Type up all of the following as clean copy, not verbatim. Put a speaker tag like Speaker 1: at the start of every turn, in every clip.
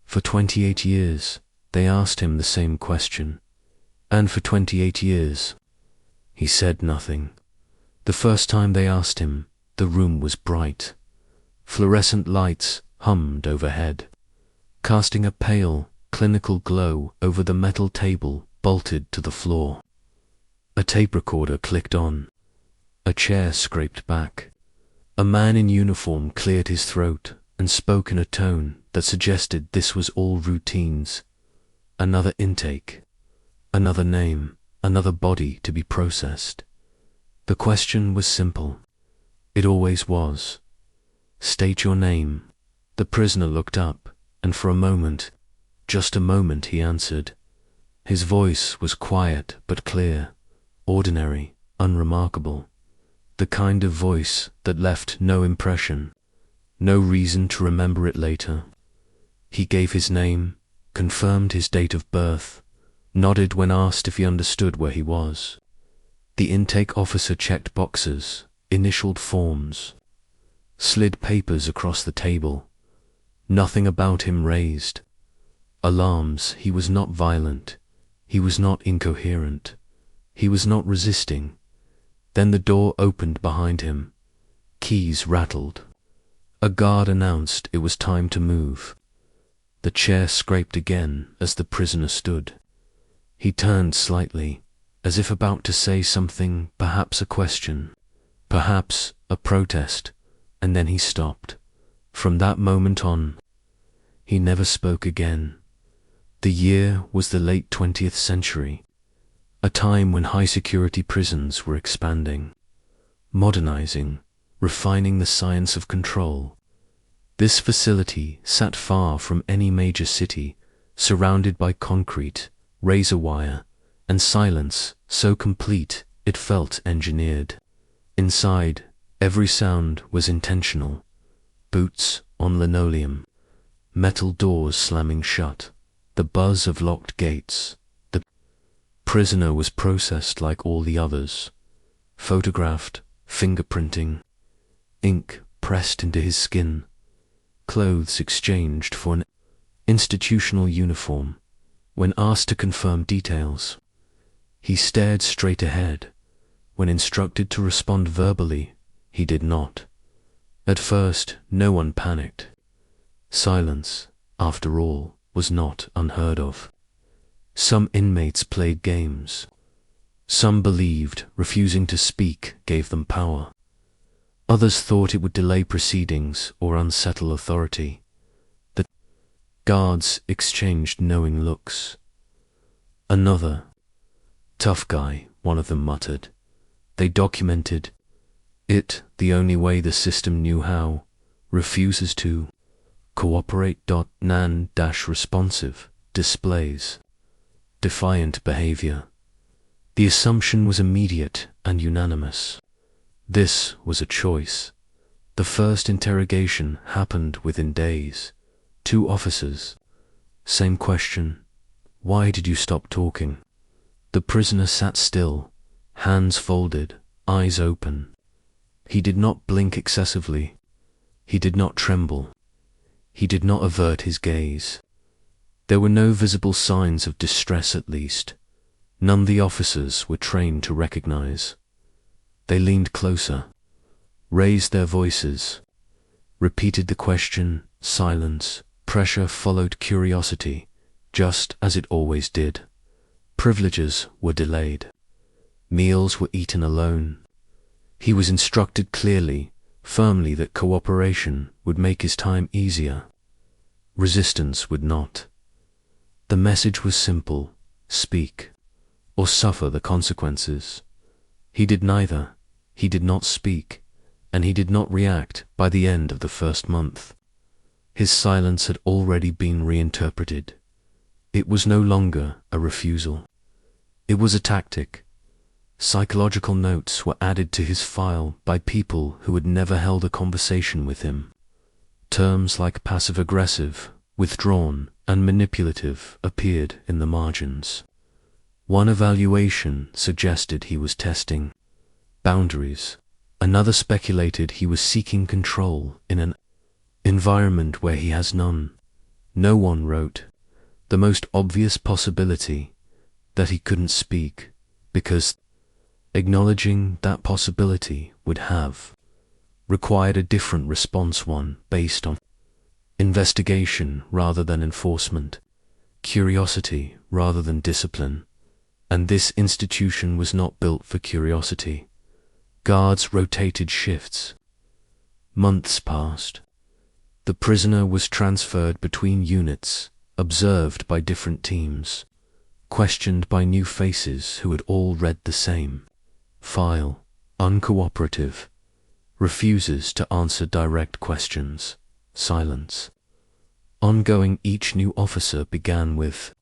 Speaker 1: For 28 years, they asked him the same question. And for 28 years, he said nothing. The first time they asked him, the room was bright. Fluorescent lights hummed overhead, casting a pale, clinical glow over the metal table bolted to the floor. A tape recorder clicked on. A chair scraped back. A man in uniform cleared his throat and spoke in a tone that suggested this was all routines. Another intake, another name, another body to be processed. The question was simple. It always was. State your name. The prisoner looked up, and for a moment, just a moment, he answered. His voice was quiet but clear, ordinary, unremarkable. The kind of voice that left no impression, no reason to remember it later. He gave his name, confirmed his date of birth, nodded when asked if he understood where he was. The intake officer checked boxes, initialed forms, slid papers across the table. Nothing about him raised alarms. He was not violent. He was not incoherent. He was not resisting. Then the door opened behind him. Keys rattled. A guard announced it was time to move. The chair scraped again as the prisoner stood. He turned slightly, as if about to say something, perhaps a question, perhaps a protest, and then he stopped. From that moment on, he never spoke again. The year was the late 20th century, a time when high-security prisons were expanding, modernizing, refining the science of control. This facility sat far from any major city, surrounded by concrete, razor wire, and silence so complete it felt engineered. Inside, every sound was intentional. Boots on linoleum, metal doors slamming shut, the buzz of locked gates. The prisoner was processed like all the others, photographed, fingerprinting, ink pressed into his skin, clothes exchanged for an institutional uniform. When asked to confirm details, he stared straight ahead. When instructed to respond verbally, he did not. At first, no one panicked. Silence, after all, was not unheard of. Some inmates played games. Some believed refusing to speak gave them power. Others thought it would delay proceedings or unsettle authority. The guards exchanged knowing looks. Another, tough guy, one of them muttered. They documented it the only way the system knew how. Refuses to cooperate. Responsive displays defiant behavior. The assumption was immediate and unanimous. This was a choice. The first interrogation happened within days. 2 officers. Same question. Why did you stop talking? The prisoner sat still, hands folded, eyes open. He did not blink excessively. He did not tremble. He did not avert his gaze. There were no visible signs of distress, at least. None the officers were trained to recognize. They leaned closer, raised their voices, repeated the question. Silence, pressure followed curiosity, just as it always did. Privileges were delayed. Meals were eaten alone. He was instructed clearly, firmly, that cooperation would make his time easier. Resistance would not. The message was simple: speak, or suffer the consequences. He did neither. He did not speak, and he did not react by the end of the first month. His silence had already been reinterpreted. It was no longer a refusal. It was a tactic. Psychological notes were added to his file by people who had never held a conversation with him. Terms like passive-aggressive, withdrawn, and manipulative appeared in the margins. One evaluation suggested he was testing boundaries. Another speculated he was seeking control in an environment where he has none. No one wrote. The most obvious possibility, that he couldn't speak, because acknowledging that possibility would have required a different response, one based on investigation rather than enforcement, curiosity rather than discipline, and this institution was not built for curiosity. Guards rotated shifts. Months passed. The prisoner was transferred between units, observed by different teams, questioned by new faces who had all read the same file, uncooperative, refuses to answer direct questions, silence. Ongoing, each new officer began with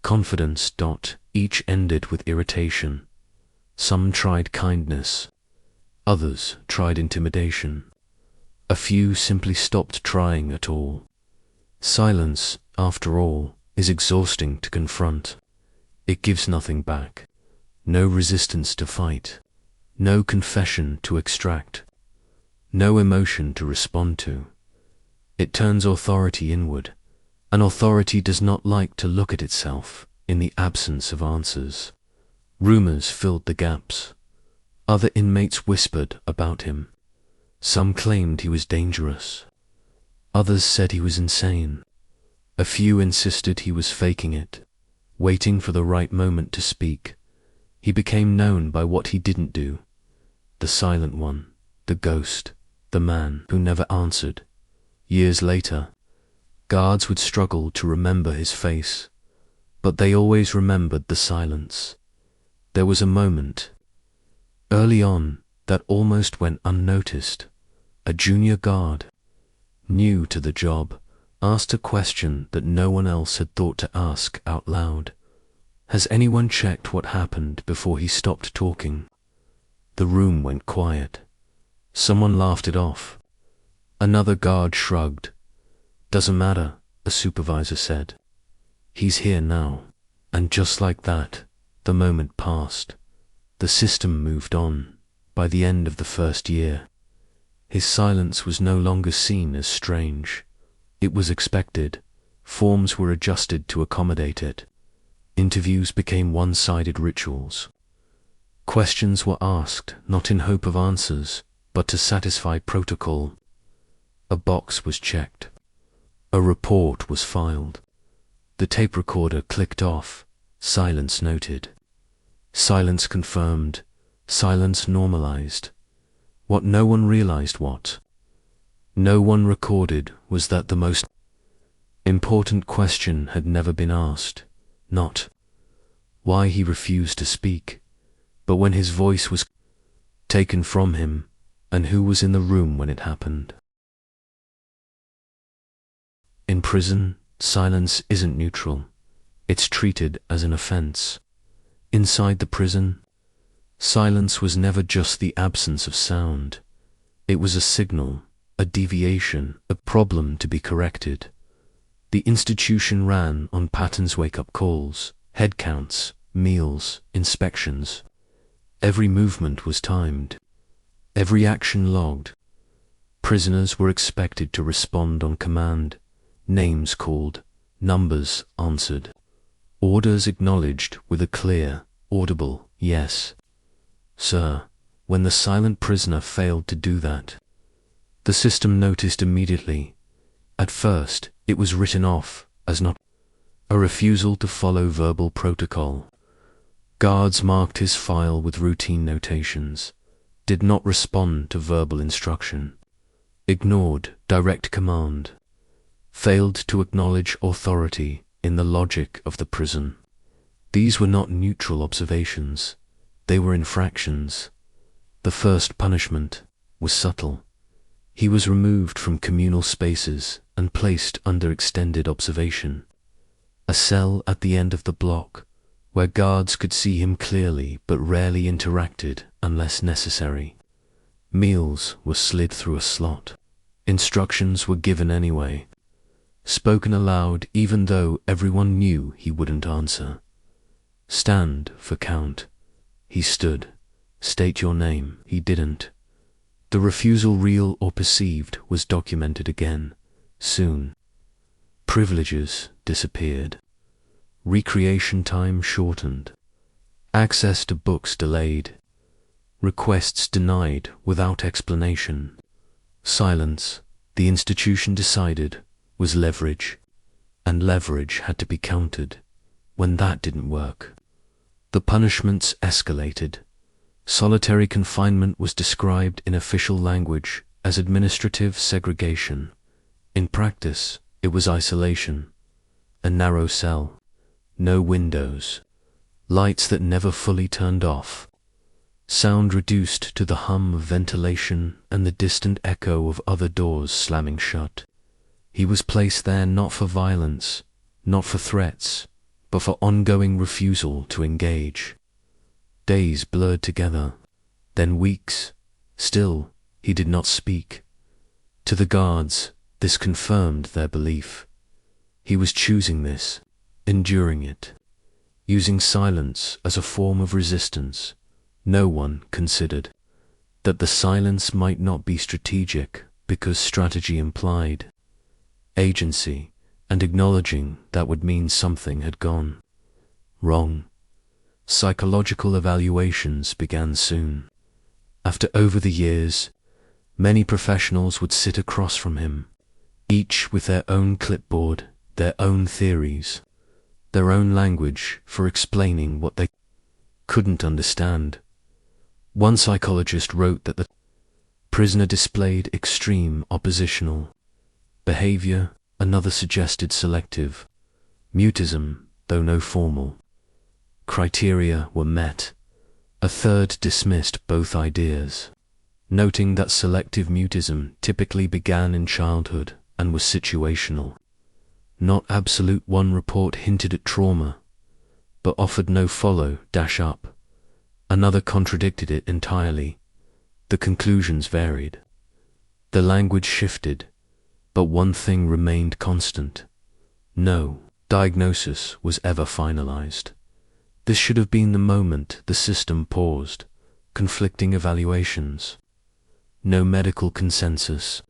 Speaker 1: confidence. Each ended with irritation. Some tried kindness, others tried intimidation. A few simply stopped trying at all. Silence, after all, is exhausting to confront. It gives nothing back. No resistance to fight. No confession to extract. No emotion to respond to. It turns authority inward, and authority does not like to look at itself in the absence of answers. Rumors filled the gaps. Other inmates whispered about him. Some claimed he was dangerous. Others said he was insane. A few insisted he was faking it, waiting for the right moment to speak. He became known by what he didn't do. The silent one, the ghost, the man who never answered. Years later, guards would struggle to remember his face, but they always remembered the silence. There was a moment, early on, that almost went unnoticed. A junior guard, new to the job, asked a question that no one else had thought to ask out loud. Has anyone checked what happened before he stopped talking? The room went quiet. Someone laughed it off. Another guard shrugged. Doesn't matter, a supervisor said. He's here now. And just like that, the moment passed. The system moved on. By the end of the first year, his silence was no longer seen as strange. It was expected. Forms were adjusted to accommodate it. Interviews became one-sided rituals. Questions were asked not in hope of answers, but to satisfy protocol. A box was checked. A report was filed. The tape recorder clicked off. Silence noted. Silence confirmed. Silence normalized. What no one realized, what no one recorded, was that the most important question had never been asked. Not why he refused to speak, but when his voice was taken from him, and who was in the room when it happened. In prison, silence isn't neutral. It's treated as an offense. Inside the prison, silence was never just the absence of sound. It was a signal, a deviation, a problem to be corrected. The institution ran on patterns, wake-up calls, head counts, meals, inspections. Every movement was timed. Every action logged. Prisoners were expected to respond on command. Names called, numbers answered. Orders acknowledged with a clear, audible yes. Sir, when the silent prisoner failed to do that, the system noticed immediately. At first, it was written off as not a refusal to follow verbal protocol. Guards marked his file with routine notations, did not respond to verbal instruction, ignored direct command, failed to acknowledge authority in the logic of the prison. These were not neutral observations. They were infractions. The first punishment was subtle. He was removed from communal spaces and placed under extended observation. A cell at the end of the block, where guards could see him clearly but rarely interacted unless necessary. Meals were slid through a slot. Instructions were given anyway, spoken aloud even though everyone knew he wouldn't answer. Stand for count. He stood. State your name. He didn't. The refusal, real or perceived, was documented again. Soon, Privileges disappeared. Recreation time shortened. Access to books delayed. Requests denied without explanation. Silence, the institution decided, was leverage, and leverage had to be countered when that didn't work. The punishments escalated. Solitary confinement was described in official language as administrative segregation. In practice, it was isolation. A narrow cell, no windows, lights that never fully turned off, sound reduced to the hum of ventilation and the distant echo of other doors slamming shut. He was placed there not for violence, not for threats, but for ongoing refusal to engage. Days blurred together, then weeks. Still, he did not speak. To the guards, this confirmed their belief. He was choosing this, enduring it, using silence as a form of resistance. No one considered that the silence might not be strategic because strategy implied agency, and acknowledging that would mean something had gone wrong. Psychological evaluations began soon. After over the years, many professionals would sit across from him, each with their own clipboard, their own theories, their own language for explaining what they couldn't understand. One psychologist wrote that the prisoner displayed extreme oppositional behavior, another suggested selective mutism, though no formal criteria were met. A third dismissed both ideas, noting that selective mutism typically began in childhood and was situational, not absolute. One report hinted at trauma, but offered no follow-up. Another contradicted it entirely. The conclusions varied. The language shifted, but one thing remained constant. No diagnosis was ever finalized. This should have been the moment the system paused. Conflicting evaluations. No medical consensus.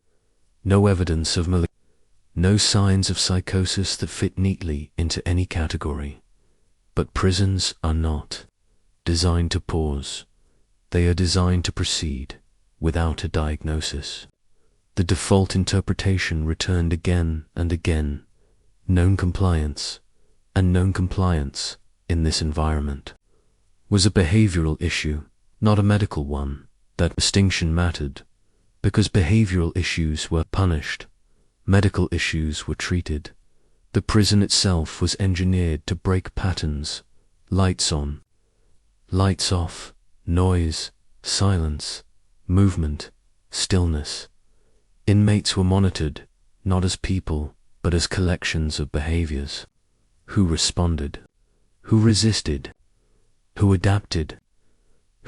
Speaker 1: No evidence of no signs of psychosis that fit neatly into any category. But prisons are not designed to pause. They are designed to proceed without a diagnosis. The default interpretation returned again and again. Known compliance, and known compliance in this environment was a behavioral issue, not a medical one. That distinction mattered, because behavioral issues were punished, medical issues were treated. The prison itself was engineered to break patterns: lights on, lights off, noise, silence, movement, stillness. Inmates were monitored, not as people, but as collections of behaviors. Who responded? Who resisted? Who adapted?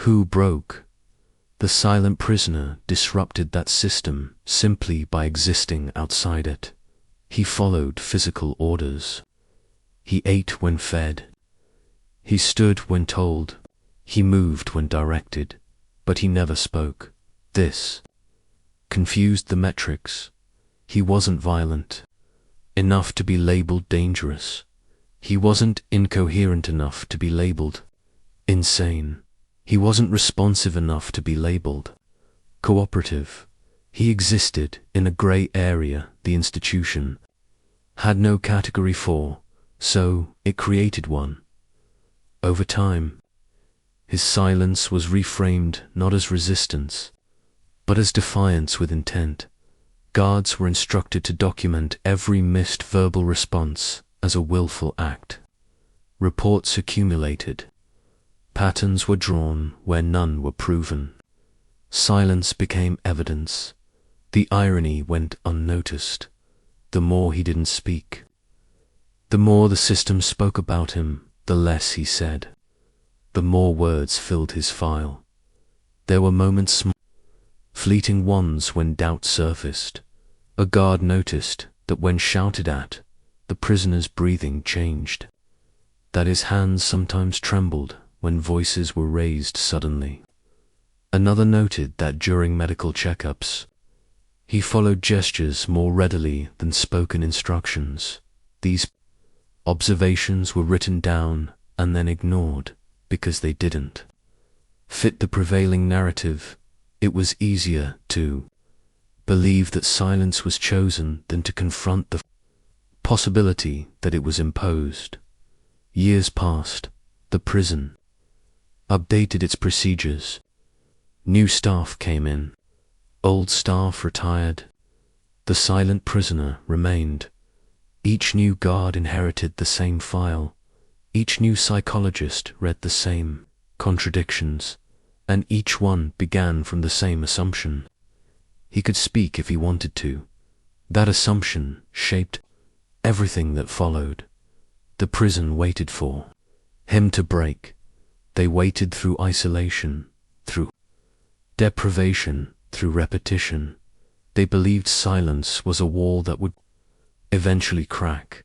Speaker 1: Who broke? The silent prisoner disrupted that system simply by existing outside it. He followed physical orders. He ate when fed. He stood when told. He moved when directed, but he never spoke. This confused the metrics. He wasn't violent enough to be labeled dangerous. He wasn't incoherent enough to be labeled insane. He wasn't responsive enough to be labeled cooperative. He existed in a gray area the institution had no category for, so it created one. Over time, his silence was reframed not as resistance, but as defiance with intent. Guards were instructed to document every missed verbal response as a willful act. Reports accumulated. Patterns were drawn where none were proven. Silence became evidence. The irony went unnoticed. The more he didn't speak, the more the system spoke about him, the less he said. The more words filled his file. There were moments, fleeting ones, when doubt surfaced. A guard noticed that when shouted at, the prisoner's breathing changed, that his hands sometimes trembled when voices were raised suddenly. Another noted that during medical checkups, he followed gestures more readily than spoken instructions. These observations were written down and then ignored because they didn't fit the prevailing narrative. It was easier to believe that silence was chosen than to confront the possibility that it was imposed. Years passed. The prison updated its procedures. New staff came in. Old staff retired. The silent prisoner remained. Each new guard inherited the same file. Each new psychologist read the same contradictions, and each one began from the same assumption. He could speak if he wanted to. That assumption shaped everything that followed. The prison waited for him to break. They waited through isolation, through deprivation, through repetition. They believed silence was a wall that would eventually crack.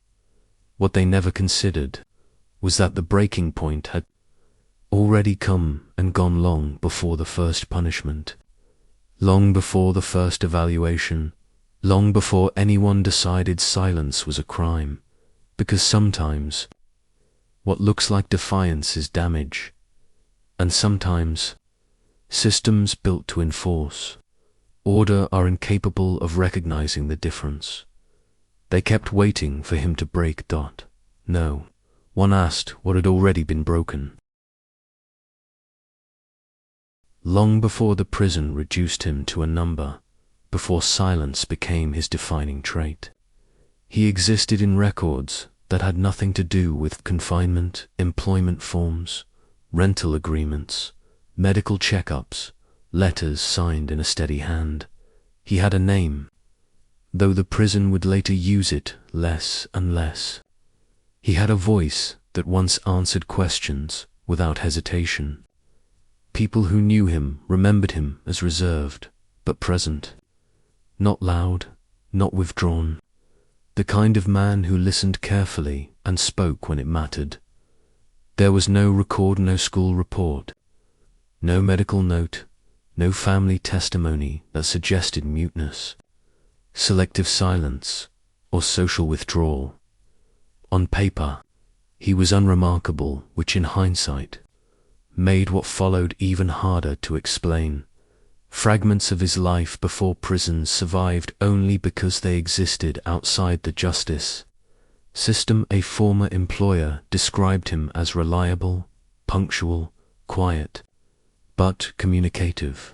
Speaker 1: What they never considered was that the breaking point had already come and gone long before the first punishment, long before the first evaluation, long before anyone decided silence was a crime. Because sometimes what looks like defiance is damage, and sometimes systems built to enforce order are incapable of recognizing the difference. They kept waiting for him to break. No, one asked what had already been broken. Long before the prison reduced him to a number, before silence became his defining trait, he existed in records that had nothing to do with confinement, employment forms, rental agreements, medical checkups, letters signed in a steady hand. He had a name, though the prison would later use it less and less. He had a voice that once answered questions without hesitation. People who knew him remembered him as reserved, but present. Not loud, not withdrawn. The kind of man who listened carefully and spoke when it mattered. There was no record, no school report, no medical note, no family testimony that suggested muteness, selective silence, or social withdrawal. On paper, he was unremarkable, which in hindsight made what followed even harder to explain. Fragments of his life before prison survived only because they existed outside the justice system. A former employer described him as reliable, punctual, quiet, but communicative.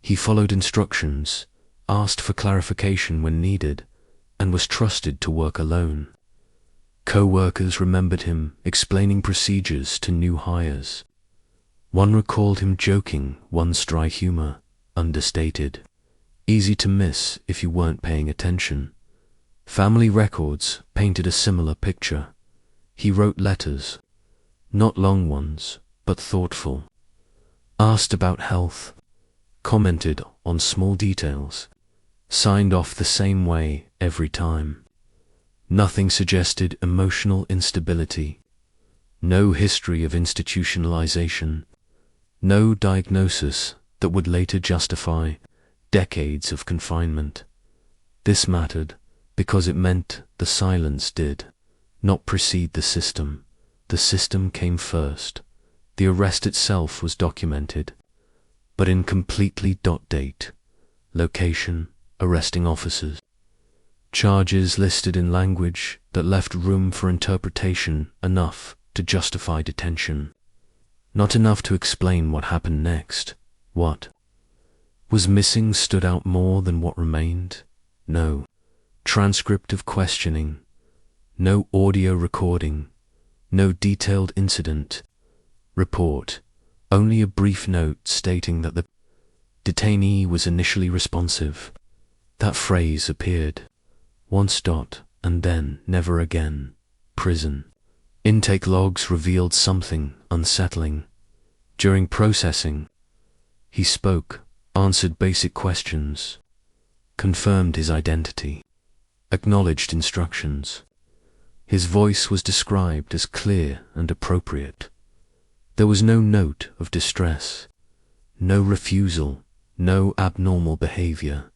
Speaker 1: He followed instructions, asked for clarification when needed, and was trusted to work alone. Co-workers remembered him explaining procedures to new hires. One recalled him joking, one's dry humor, understated, easy to miss if you weren't paying attention. Family records painted a similar picture. He wrote letters, not long ones, but thoughtful. Asked about health, commented on small details, signed off the same way every time. Nothing suggested emotional instability, no history of institutionalization, no diagnosis that would later justify decades of confinement. This mattered because it meant the silence did not precede the system. The system came first. The arrest itself was documented, but incompletely. Date, location, arresting officers, charges listed in language that left room for interpretation, enough to justify detention, not enough to explain what happened next. What was missing stood out more than what remained. No transcript of questioning, no audio recording, no detailed incident report, only a brief note stating that the detainee was initially responsive. That phrase appeared once, and then never again. Prison intake logs revealed something unsettling. During processing, he spoke, answered basic questions, confirmed his identity, acknowledged instructions. His voice was described as clear and appropriate. There was no note of distress, no refusal, no abnormal behavior.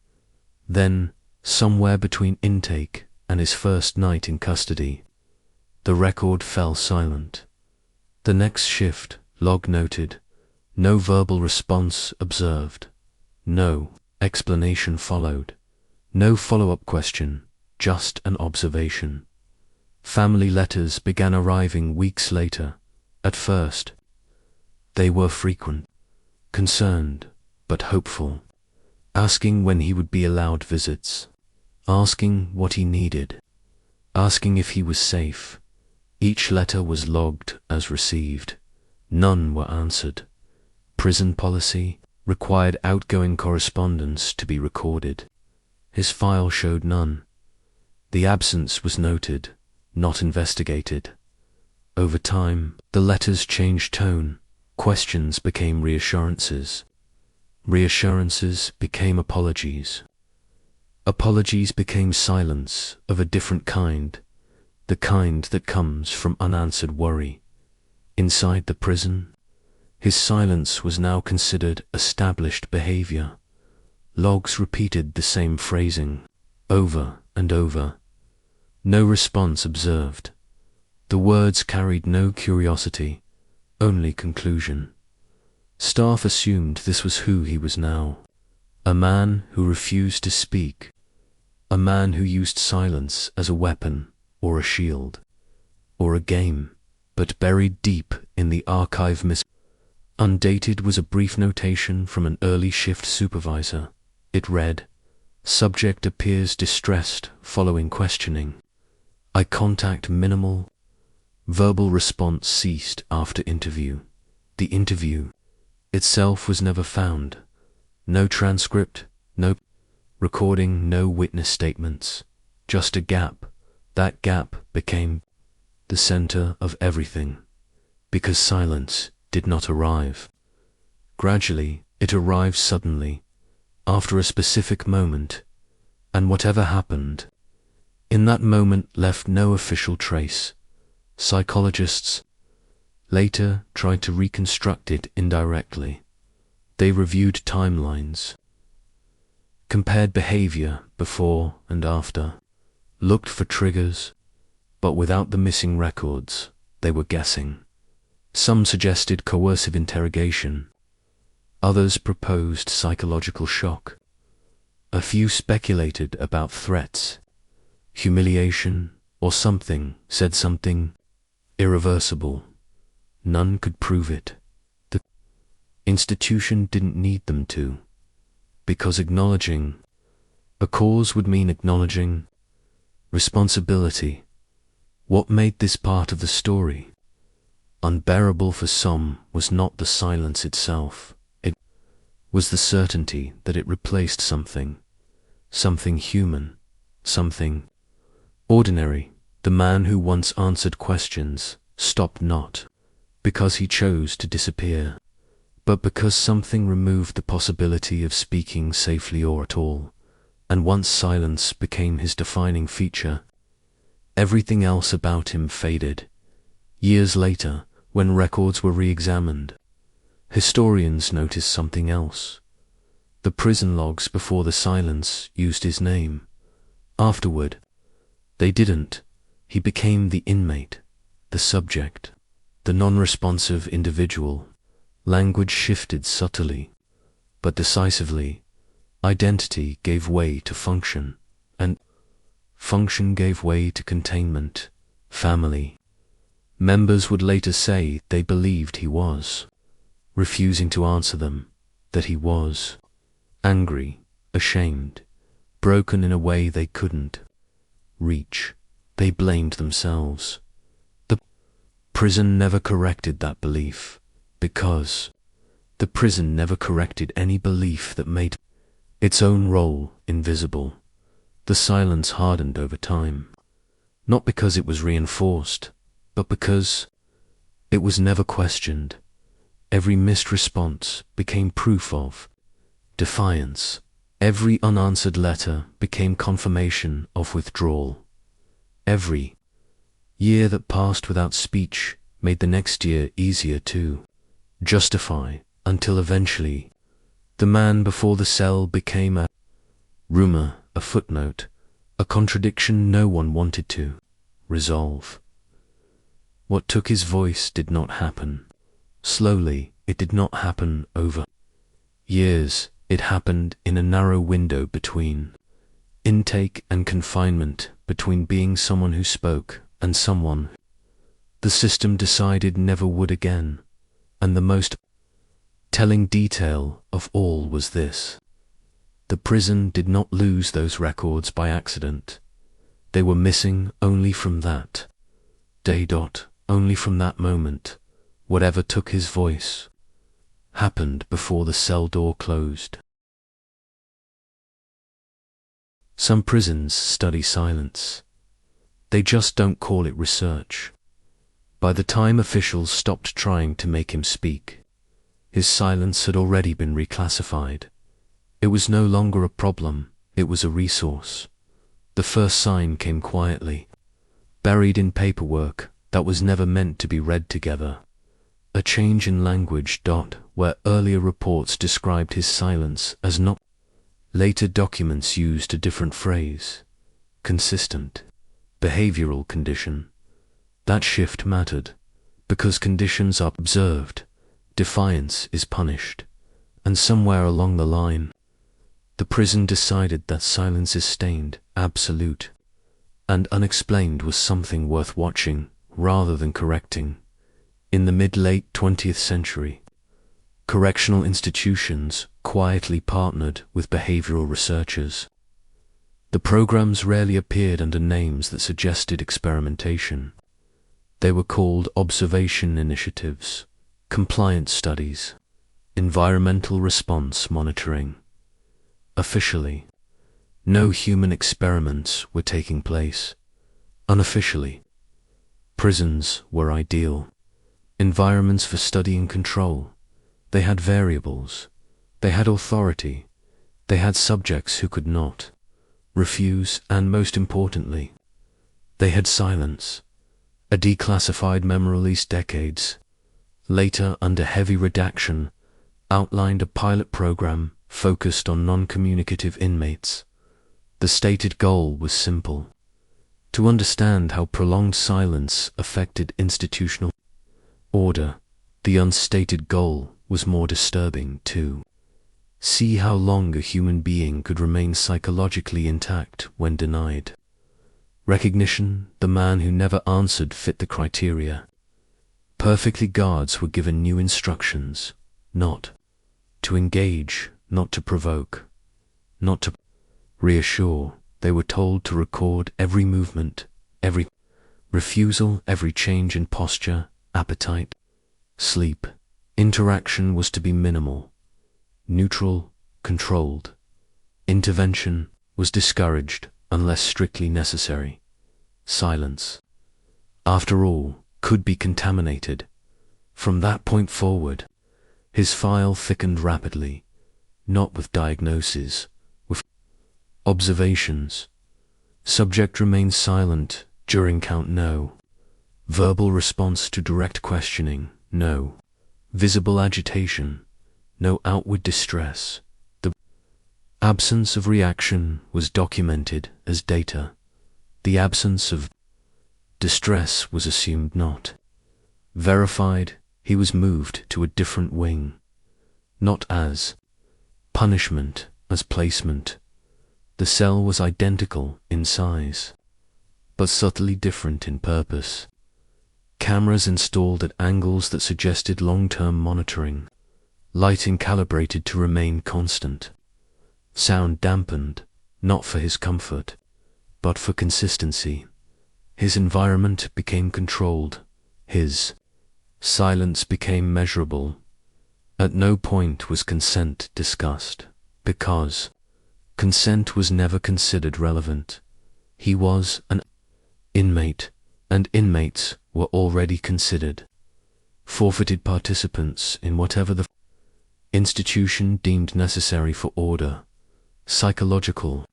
Speaker 1: Then, somewhere between intake and his first night in custody. The record fell silent. The next shift, log noted, no verbal response observed. No explanation followed. No follow-up question, just an observation. Family letters began arriving weeks later. At first, they were frequent, concerned, but hopeful, asking when he would be allowed visits, asking what he needed, asking if he was safe. Each letter was logged as received. None were answered. Prison policy required outgoing correspondence to be recorded. His file showed none. The absence was noted, not investigated. Over time, the letters changed tone. Questions became reassurances. Reassurances became apologies. Apologies became silence of a different kind, the kind that comes from unanswered worry. Inside the prison, his silence was now considered established behavior. Logs repeated the same phrasing, over and over. No response observed. The words carried no curiosity, only conclusion. Staff assumed this was who he was now. A man who refused to speak. A man who used silence as a weapon, or a shield, or a game, but buried deep in the archive Undated was a brief notation from an early shift supervisor. It read, "Subject appears distressed following questioning. Eye contact minimal. Verbal response ceased after interview." The interview itself was never found. No transcript, no recording, no witness statements. Just a gap. That gap became the center of everything, because silence did not arrive. Gradually, it arrived suddenly, after a specific moment, and whatever happened in that moment left no official trace. Psychologists later tried to reconstruct it indirectly. They reviewed timelines, compared behavior before and after, looked for triggers, but without the missing records, they were guessing. Some suggested coercive interrogation. Others proposed psychological shock. A few speculated about threats, humiliation, or said something irreversible. None could prove it. The institution didn't need them to, because acknowledging a cause would mean acknowledging responsibility. What made this part of the story unbearable for some was not the silence itself. It was the certainty that it replaced something human, something ordinary. The man who once answered questions stopped not because he chose to disappear, but because something removed the possibility of speaking safely or at all. And once silence became his defining feature, everything else about him faded. Years later, when records were re-examined, historians noticed something else. The prison logs before the silence used his name. Afterward, they didn't. He became the inmate, the subject, the non-responsive individual. Language shifted subtly, but decisively. Identity gave way to function, and function gave way to containment. Family members would later say they believed he was, refusing to answer them, that he was angry, ashamed, broken in a way they couldn't reach. They blamed themselves. The prison never corrected that belief, because the prison never corrected any belief that made its own role invisible. The silence hardened over time, not because it was reinforced, but because it was never questioned. Every missed response became proof of defiance. Every unanswered letter became confirmation of withdrawal. Every year that passed without speech made the next year easier to justify, until eventually the man before the cell became a rumor, a footnote, a contradiction no one wanted to resolve. What took his voice did not happen slowly, it did not happen over years, it happened in a narrow window between intake and confinement, between being someone who spoke and someone the system decided never would again. And the most telling detail of all was this: the prison did not lose those records by accident. They were missing only from that day. Only from that moment. Whatever took his voice happened before the cell door closed. Some prisons study silence. They just don't call it research. By the time officials stopped trying to make him speak, his silence had already been reclassified. It was no longer a problem, it was a resource. The first sign came quietly, buried in paperwork that was never meant to be read together. A change in language. Where earlier reports described his silence as not, later documents used a different phrase: consistent, behavioral condition. That shift mattered, because conditions are observed, defiance is punished, and somewhere along the line, the prison decided that silence is stained, absolute, and unexplained was something worth watching rather than correcting. In the mid-late 20th century, correctional institutions quietly partnered with behavioral researchers. The programs rarely appeared under names that suggested experimentation. They were called observation initiatives, compliance studies, environmental response monitoring. Officially, no human experiments were taking place. Unofficially, prisons were ideal environments for study and control. They had variables, they had authority, they had subjects who could not refuse, and most importantly, they had silence. A declassified memo released decades later under heavy redaction outlined a pilot program focused on non-communicative inmates. The stated goal was simple: to understand how prolonged silence affected institutional order. The unstated goal was more disturbing too: see how long a human being could remain psychologically intact when denied recognition. The man who never answered fit the criteria. Perfectly, guards were given new instructions: not to engage, not to provoke, not to reassure. They were told to record every movement, every refusal, every change in posture, appetite, sleep. Interaction was to be minimal, neutral, controlled. Intervention was discouraged unless strictly necessary. Silence, after all, could be contaminated. From that point forward, his file thickened rapidly, not with diagnoses, with observations. Subject remained silent during count no. Verbal response to direct questioning, no. Visible agitation, no outward distress. The absence of reaction was documented as data. The absence of distress was assumed not verified. He was moved to a different wing, not as punishment, as placement. The cell was identical in size, but subtly different in purpose. Cameras installed at angles that suggested long-term monitoring, lighting calibrated to remain constant, sound dampened, not for his comfort, but for consistency. His environment became controlled, his silence became measurable. At no point was consent discussed, because consent was never considered relevant. He was an inmate, and inmates were already considered forfeited participants in whatever the institution deemed necessary for order. Psychological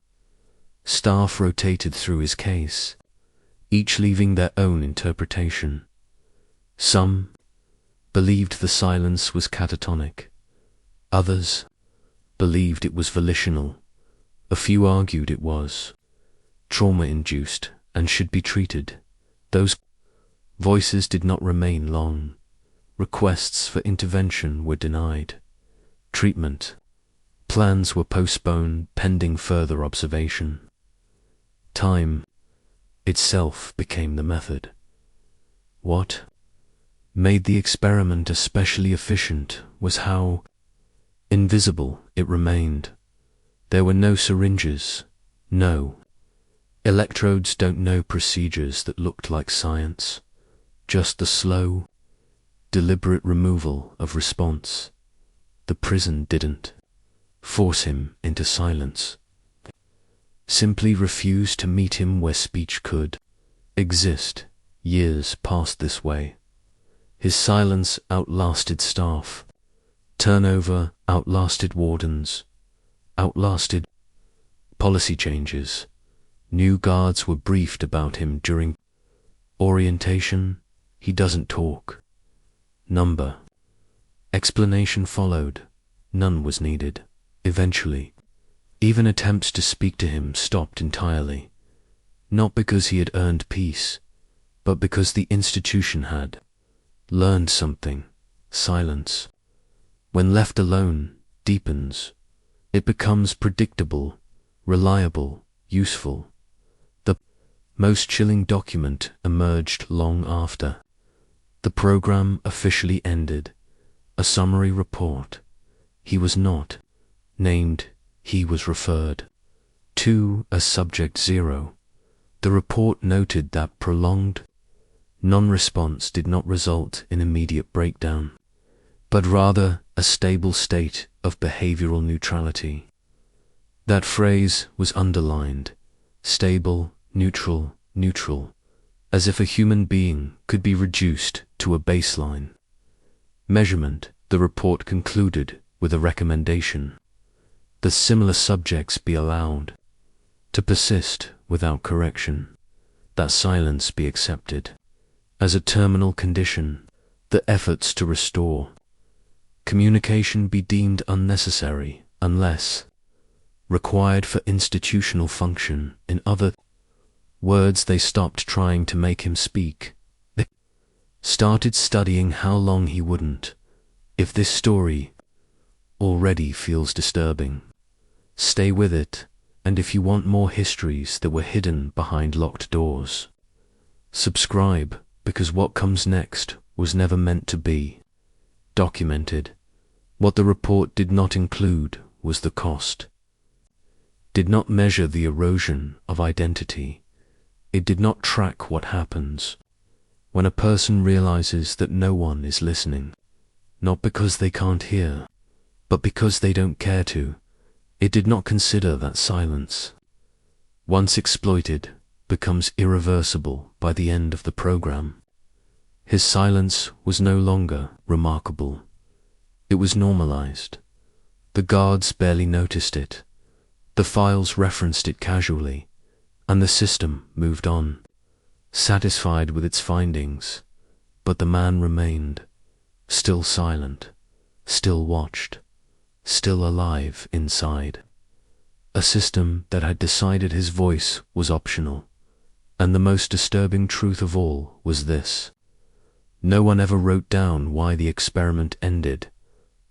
Speaker 1: staff rotated through his case, each leaving their own interpretation. Some believed the silence was catatonic. Others believed it was volitional. A few argued it was trauma-induced and should be treated. Those voices did not remain long. Requests for intervention were denied. Treatment plans were postponed pending further observation. Time itself became the method. What made the experiment especially efficient was how invisible it remained. There were no syringes, no electrodes, don't know procedures that looked like science, just the slow, deliberate removal of response. The prison didn't force him into silence, simply refused to meet him where speech could exist. Years passed this way. His silence outlasted staff. Turnover outlasted wardens, outlasted policy changes. New guards were briefed about him during orientation. He doesn't talk. Number. Explanation followed. None was needed. Eventually, even attempts to speak to him stopped entirely. Not because he had earned peace, but because the institution had learned something. Silence, when left alone, deepens. It becomes predictable, reliable, useful. The most chilling document emerged long after the program officially ended. A summary report. He was not named, he was referred to as Subject 0. The report noted that prolonged non-response did not result in immediate breakdown, but rather a stable state of behavioral neutrality. That phrase was underlined: stable, neutral, neutral, as if a human being could be reduced to a baseline measurement. The report concluded with a recommendation that similar subjects be allowed to persist without correction, that silence be accepted as a terminal condition, that efforts to restore communication be deemed unnecessary unless required for institutional function. In other words, they stopped trying to make him speak. They started studying how long he wouldn't. If this story already feels disturbing, stay with it, and if you want more histories that were hidden behind locked doors, subscribe, because what comes next was never meant to be documented. What the report did not include was the cost. Did not measure the erosion of identity. It did not track what happens when a person realizes that no one is listening, not because they can't hear, but because they don't care to. It did not consider that silence, once exploited, becomes irreversible by the end of the program. His silence was no longer remarkable. It was normalized. The guards barely noticed it. The files referenced it casually, and the system moved on, satisfied with its findings. But the man remained, still silent, still watched, still alive inside. A system that had decided his voice was optional. And the most disturbing truth of all was this: no one ever wrote down why the experiment ended,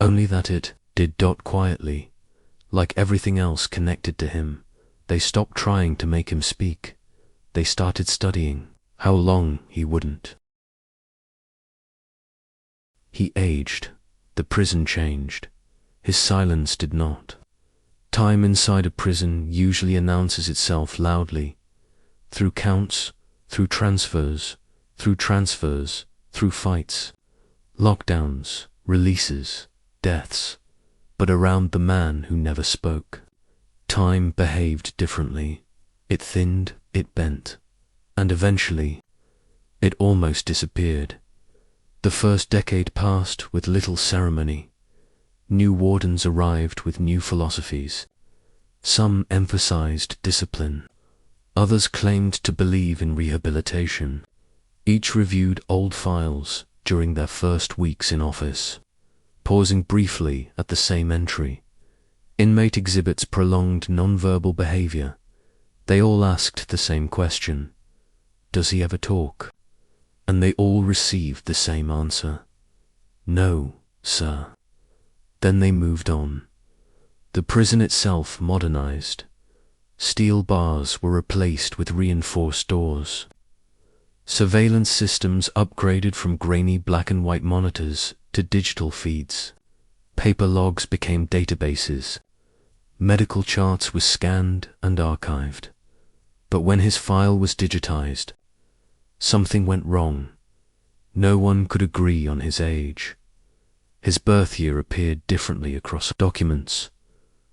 Speaker 1: only that it did. Quietly, like everything else connected to him, they stopped trying to make him speak. They started studying how long he wouldn't. He aged. The prison changed. His silence did not. Time inside a prison usually announces itself loudly, through counts, through transfers, through fights, lockdowns, releases, deaths. But around the man who never spoke, time behaved differently. It thinned, it bent, and eventually, it almost disappeared. The first decade passed with little ceremony. New wardens arrived with new philosophies. Some emphasized discipline. Others claimed to believe in rehabilitation. Each reviewed old files during their first weeks in office, pausing briefly at the same entry. Inmate exhibits prolonged nonverbal behavior. They all asked the same question. Does he ever talk? And they all received the same answer. No, sir. Then they moved on. The prison itself modernized. Steel bars were replaced with reinforced doors. Surveillance systems upgraded from grainy black and white monitors to digital feeds. Paper logs became databases. Medical charts were scanned and archived. But when his file was digitized, something went wrong. No one could agree on his age. His birth year appeared differently across documents,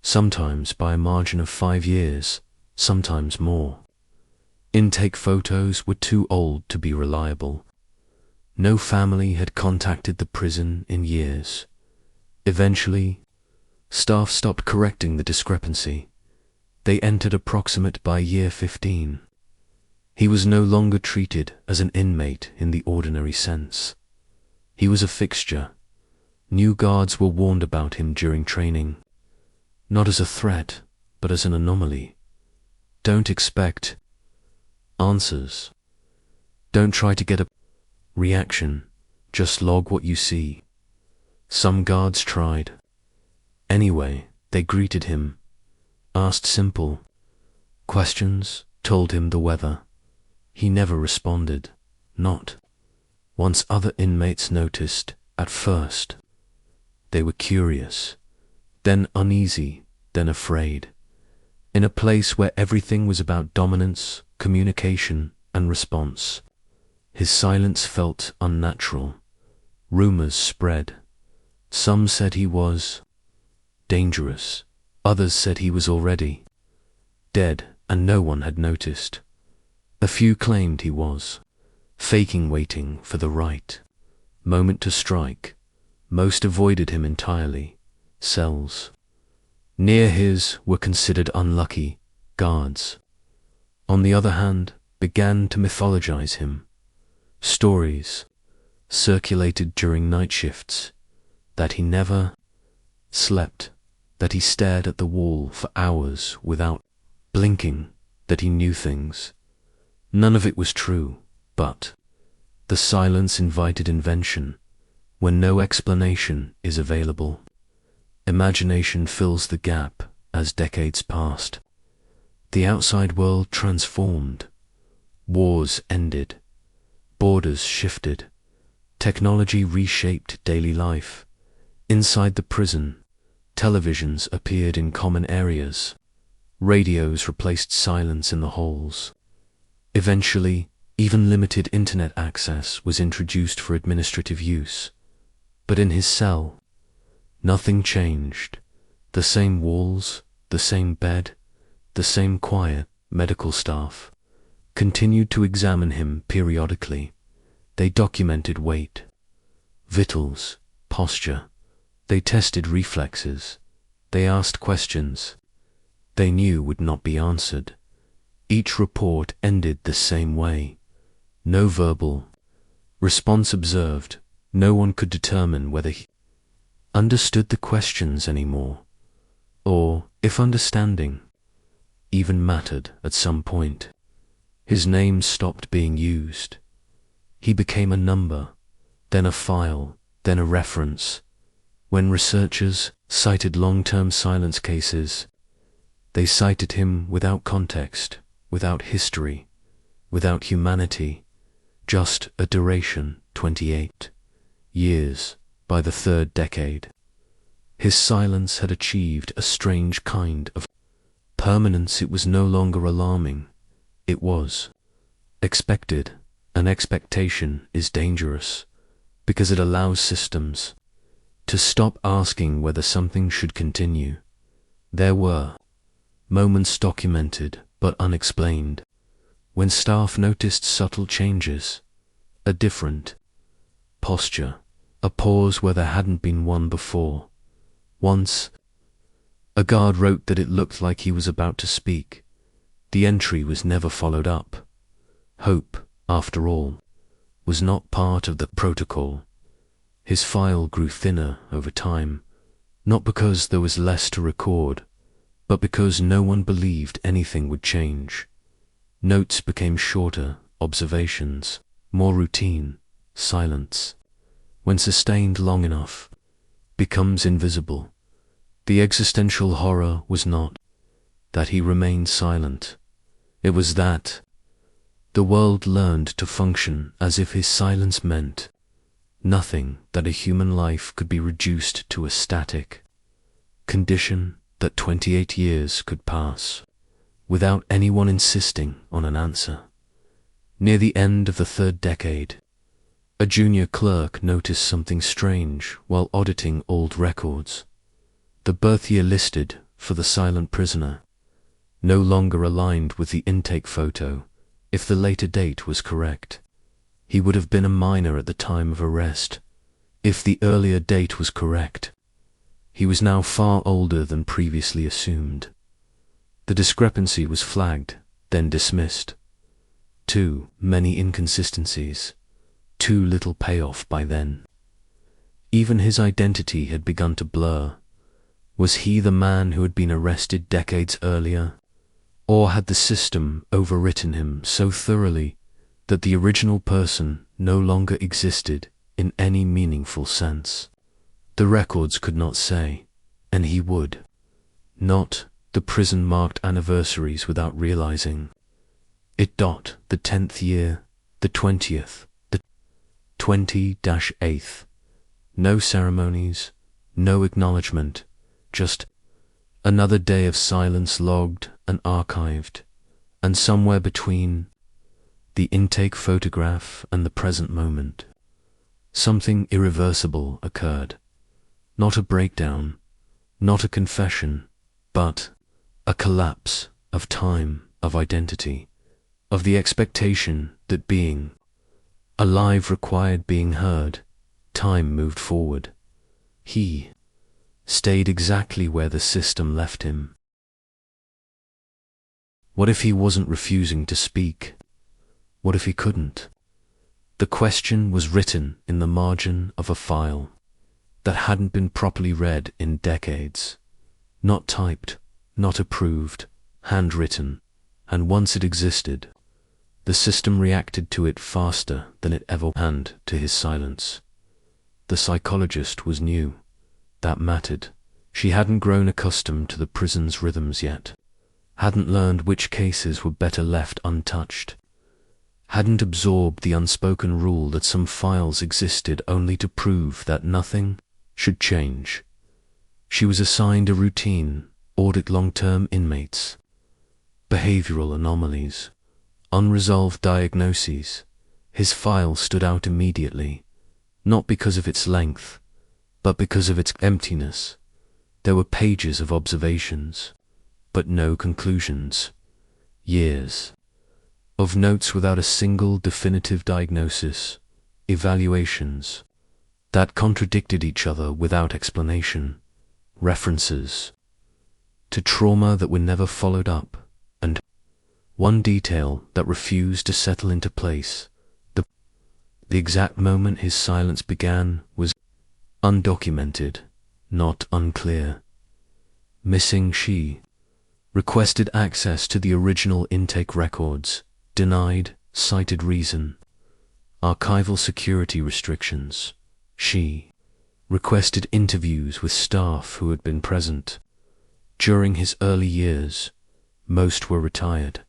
Speaker 1: sometimes by a margin of 5 years, sometimes more. Intake photos were too old to be reliable. No family had contacted the prison in years. Eventually, staff stopped correcting the discrepancy. They entered approximate by year 15. He was no longer treated as an inmate in the ordinary sense. He was a fixture. New guards were warned about him during training, not as a threat, but as an anomaly. Don't expect answers. Don't try to get a reaction. Just log what you see. Some guards tried. Anyway, they greeted him, asked simple questions, told him the weather. He never responded, not once. Other inmates noticed at first. They were curious, then uneasy, then afraid. In a place where everything was about dominance, communication, and response, his silence felt unnatural. Rumors spread. Some said he was dangerous. Others said he was already dead and no one had noticed. A few claimed he was faking, waiting for the right moment to strike. Most avoided him entirely. Cells near his were considered unlucky. Guards, on the other hand, began to mythologize him. Stories circulated during night shifts that he never slept, that he stared at the wall for hours without blinking, that he knew things. None of it was true, but the silence invited invention. When no explanation is available, imagination fills the gap. As decades passed, the outside world transformed. Wars ended. Borders shifted. Technology reshaped daily life. Inside the prison, televisions appeared in common areas. Radios replaced silence in the halls. Eventually, even limited internet access was introduced for administrative use. But in his cell, nothing changed. The same walls, the same bed, the same quiet. Medical staff continued to examine him periodically. They documented weight, vitals, posture. They tested reflexes. They asked questions they knew would not be answered. Each report ended the same way. No verbal response observed. No one could determine whether he understood the questions anymore, or if understanding even mattered at some point. His name stopped being used. He became a number, then a file, then a reference. When researchers cited long-term silence cases, they cited him without context, without history, without humanity, just a duration, 28 years. By the third decade, his silence had achieved a strange kind of permanence. It was no longer alarming. It was expected. An expectation is dangerous because it allows systems to stop asking whether something should continue. There were moments documented but unexplained when staff noticed subtle changes, a different posture, a pause where there hadn't been one before. Once, a guard wrote that it looked like he was about to speak. The entry was never followed up. Hope, after all, was not part of the protocol. His file grew thinner over time, not because there was less to record, But because no one believed anything would change, notes became shorter, observations more routine, silence, when sustained long enough, becomes invisible. The existential horror was not that he remained silent. It was that the world learned to function as if his silence meant nothing, that a human life could be reduced to a static condition, that 28 years could pass without anyone insisting on an answer. Near the end of the third decade, a junior clerk noticed something strange while auditing old records. The birth year listed for the silent prisoner no longer aligned with the intake photo. If the later date was correct, he would have been a minor at the time of arrest. If the earlier date was correct, he was now far older than previously assumed. The discrepancy was flagged, then dismissed. Too many inconsistencies, too little payoff by then. Even his identity had begun to blur. Was he the man who had been arrested decades earlier? Or had the system overwritten him so thoroughly that the original person no longer existed in any meaningful sense? The records could not say, and he would not. The prison marked anniversaries without realizing it. The 10th year, the 20th, the 20-8th. No ceremonies, no acknowledgement, just another day of silence logged and archived, and somewhere between the intake photograph and the present moment, something irreversible occurred. Not a breakdown, not a confession, but a collapse of time, of identity, of the expectation that being alive required being heard. Time moved forward. He stayed exactly where the system left him. What if he wasn't refusing to speak? What if he couldn't? The question was written in the margin of a file that hadn't been properly read in decades. Not typed, not approved, handwritten, and once it existed, the system reacted to it faster than it ever had to his silence. The psychologist was new. That mattered. She hadn't grown accustomed to the prison's rhythms yet, hadn't learned which cases were better left untouched, hadn't absorbed the unspoken rule that some files existed only to prove that nothing should change. She was assigned a routine, audit long-term inmates, behavioral anomalies, unresolved diagnoses. His file stood out immediately, not because of its length, but because of its emptiness. There were pages of observations, but no conclusions. Years of notes without a single definitive diagnosis, evaluations that contradicted each other without explanation, references to trauma that were never followed up, and one detail that refused to settle into place. The exact moment his silence began was undocumented, not unclear. Missing. She requested access to the original intake records, denied, cited reason. Archival security restrictions. She requested interviews with staff who had been present during his early years. Most were retired.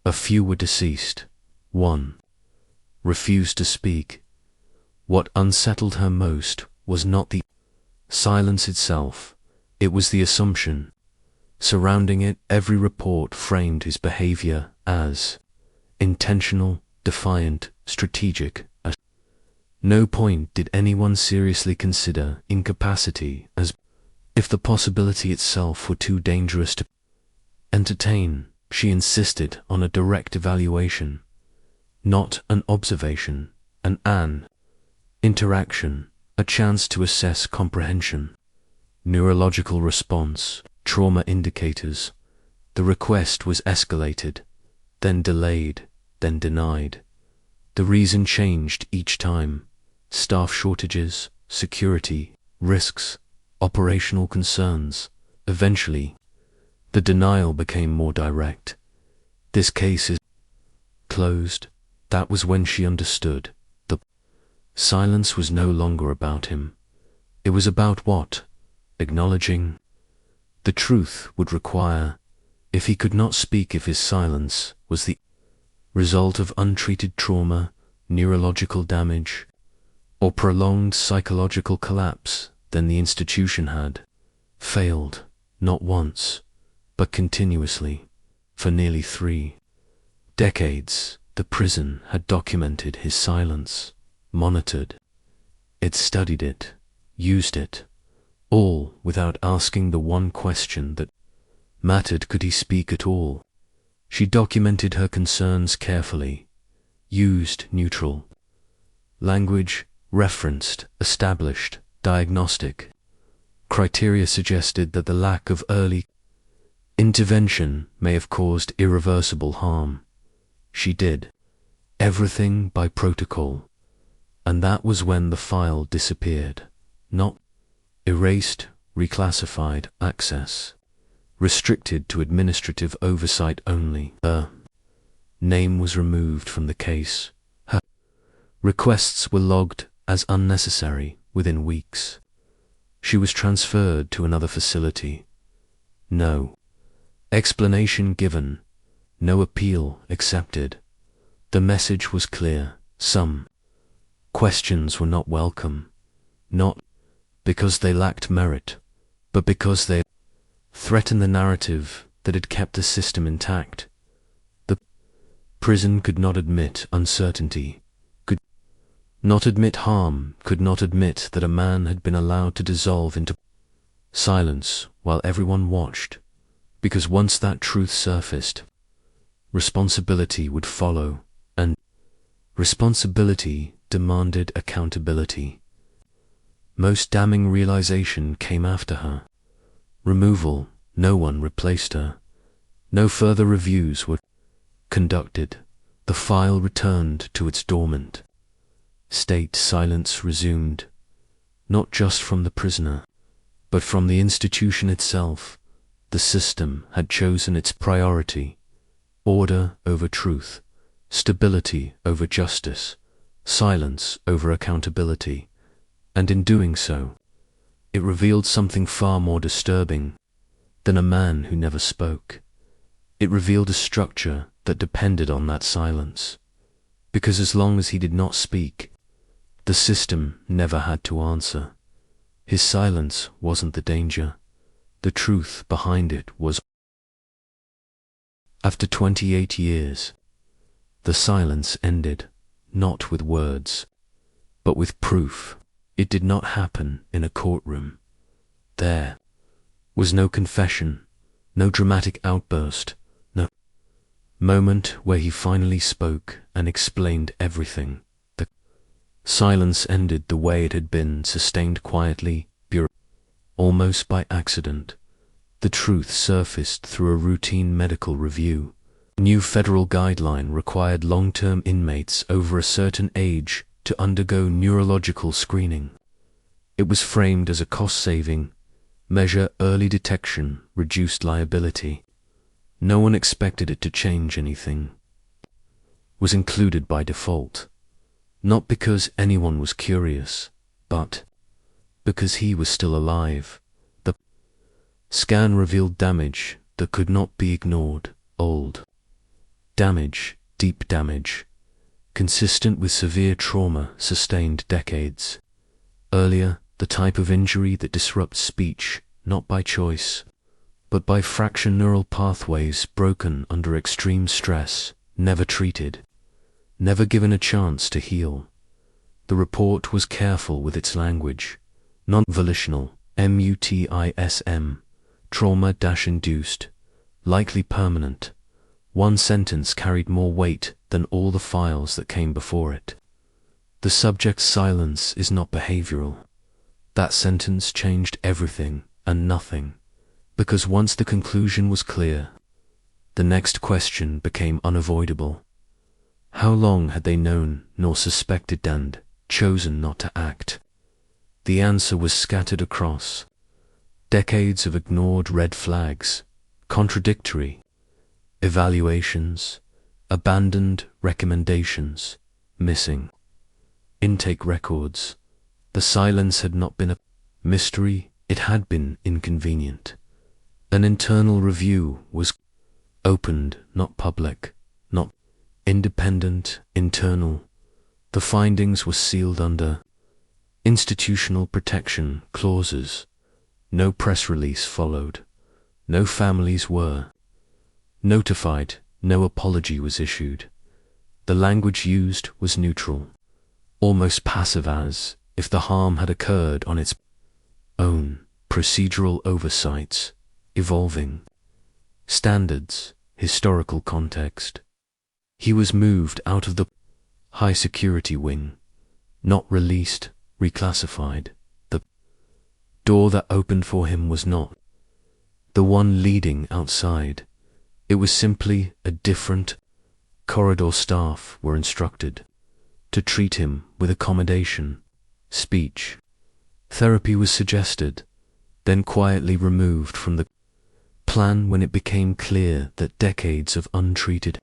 Speaker 1: A few were deceased. One refused to speak. What unsettled her most was not the silence itself, it was the assumption surrounding it. Every report framed his behavior as intentional, defiant, strategic. At no point did anyone seriously consider incapacity, as if the possibility itself were too dangerous to entertain. She insisted on a direct evaluation, not an observation, an interaction, a chance to assess comprehension, neurological response, trauma indicators. The request was escalated, then delayed, then denied. The reason changed each time. Staff shortages, security, risks, operational concerns. Eventually, The denial became more direct. This case is closed. That was when she understood. The silence was no longer about him. It was about what? Acknowledging. The truth would require, if he could not speak, if his silence was the result of untreated trauma, neurological damage, or prolonged psychological collapse, then the institution had failed, not once, but continuously, for nearly 3 decades. The prison had documented his silence, monitored it, studied it, used it, all without asking the one question that mattered: could he speak at all? She documented her concerns carefully, used neutral language, referenced established diagnostic criteria, suggested that the lack of early intervention may have caused irreversible harm. She did everything by protocol, and that was when the file disappeared. Not erased, reclassified, access restricted to administrative oversight only. Her name was removed from the case. Her requests were logged as unnecessary within weeks. She was transferred to another facility. No explanation given, no appeal accepted. The message was clear: some questions were not welcome, not because they lacked merit, but because they threatened the narrative that had kept the system intact. The prison could not admit uncertainty, could not admit harm, could not admit that a man had been allowed to dissolve into silence while everyone watched, because once that truth surfaced, responsibility would follow, and responsibility demanded accountability. Most damning realization came after her removal. No one replaced her. No further reviews were conducted. The file returned to its dormant state. Silence resumed, not just from the prisoner, but from the institution itself. The system had chosen its priority: order over truth, stability over justice, silence over accountability. And in doing so, it revealed something far more disturbing than a man who never spoke. It revealed a structure that depended on that silence, because as long as he did not speak, the system never had to answer. His silence wasn't the danger. The truth behind it was. After 28 years, the silence ended, not with words, but with proof. It did not happen in a courtroom. There was no confession, no dramatic outburst, no moment where he finally spoke and explained everything. The silence ended the way it had been, sustained quietly, almost by accident. The truth surfaced through a routine medical review. A new federal guideline required long-term inmates over a certain age to undergo neurological screening. It was framed as a cost-saving measure: early detection, reduced liability. No one expected it to change anything. It was included by default, not because anyone was curious, but because he was still alive. The scan revealed damage that could not be ignored: old damage, deep damage, consistent with severe trauma sustained decades earlier, the type of injury that disrupts speech, not by choice, but by fractured neural pathways broken under extreme stress, never treated, never given a chance to heal. The report was careful with its language: non-volitional, MUTISM, trauma-induced, likely permanent. One sentence carried more weight than all the files that came before it. The subject's silence is not behavioral. That sentence changed everything and nothing, because once the conclusion was clear, the next question became unavoidable. How long had they known nor suspected and chosen not to act? The answer was scattered across decades of ignored red flags, contradictory evaluations, abandoned recommendations, missing intake records. The silence had not been a mystery, it had been inconvenient. An internal review was opened, not public, not independent, internal. The findings were sealed under institutional protection clauses. No press release followed. No families were notified. No apology was issued. The language used was neutral, almost passive, as if the harm had occurred on its own. Procedural oversights, evolving standards, historical context. He was moved out of the high security wing, not released, reclassified. The door that opened for him was not the one leading outside. It was simply a different corridor. Staff were instructed to treat him with accommodation. Speech therapy was suggested, then quietly removed from the plan when it became clear that decades of untreated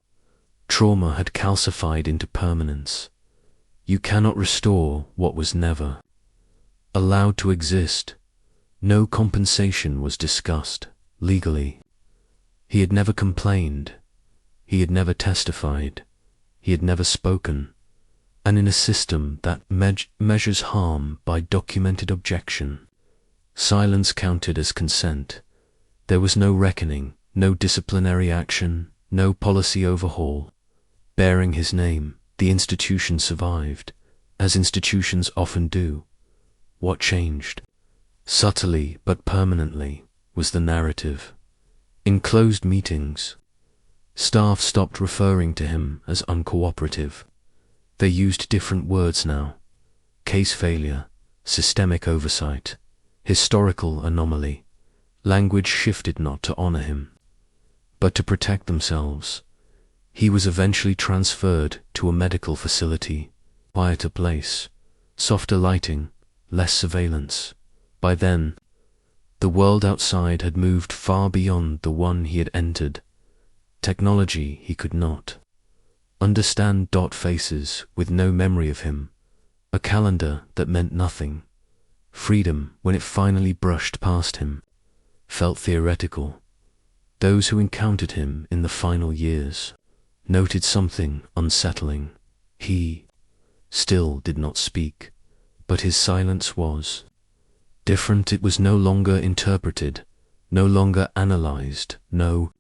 Speaker 1: trauma had calcified into permanence. You cannot restore what was never allowed to exist. No compensation was discussed legally. He had never complained. He had never testified. He had never spoken. And in a system that measures harm by documented objection, silence counted as consent. There was no reckoning, no disciplinary action, no policy overhaul. Bearing his name, the institution survived, as institutions often do. What changed, subtly but permanently, was the narrative. In closed meetings, staff stopped referring to him as uncooperative. They used different words now: case failure, systemic oversight, historical anomaly. Language shifted not to honor him, but to protect themselves. He was eventually transferred to a medical facility, quieter place, softer lighting, less surveillance. By then, the world outside had moved far beyond the one he had entered. Technology he could not understand. Dot faces with no memory of him. A calendar that meant nothing. Freedom, when it finally brushed past him, felt theoretical. Those who encountered him in the final years noted something unsettling. He still did not speak, but his silence was different. It was no longer interpreted, no longer analyzed, no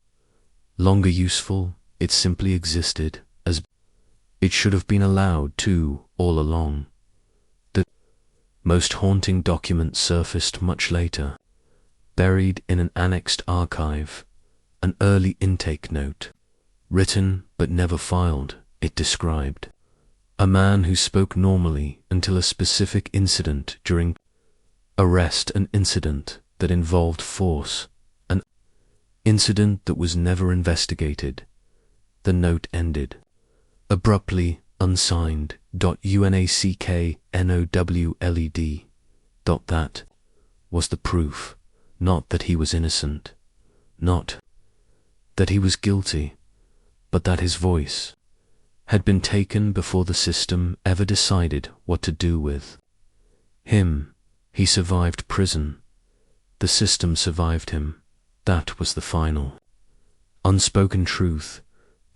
Speaker 1: longer useful. It simply existed, as it should have been allowed to all along. The most haunting document surfaced much later, buried in an annexed archive, an early intake note, written but never filed. It described a man who spoke normally until a specific incident during arrest, an incident that involved force, an incident that was never investigated. The note ended abruptly, unsigned. UNACKNOWLED. That was the proof, not that he was innocent, not that he was guilty, but that his voice had been taken before the system ever decided what to do with him. He survived prison. The system survived him. That was the final unspoken truth.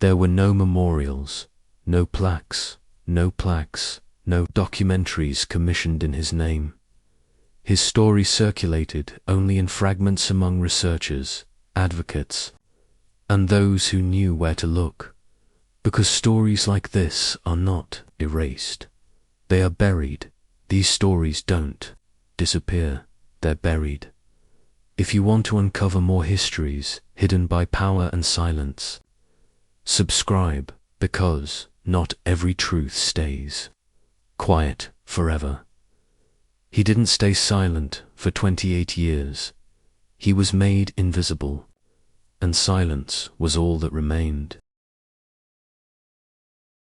Speaker 1: There were no memorials, no plaques, no documentaries commissioned in his name. His story circulated only in fragments among researchers, advocates, and those who knew where to look. Because stories like this are not erased. They are buried. These stories don't disappear. They're buried. If you want to uncover more histories hidden by power and silence, subscribe, because not every truth stays quiet forever. He didn't stay silent for 28 years. He was made invisible, and silence was all that remained.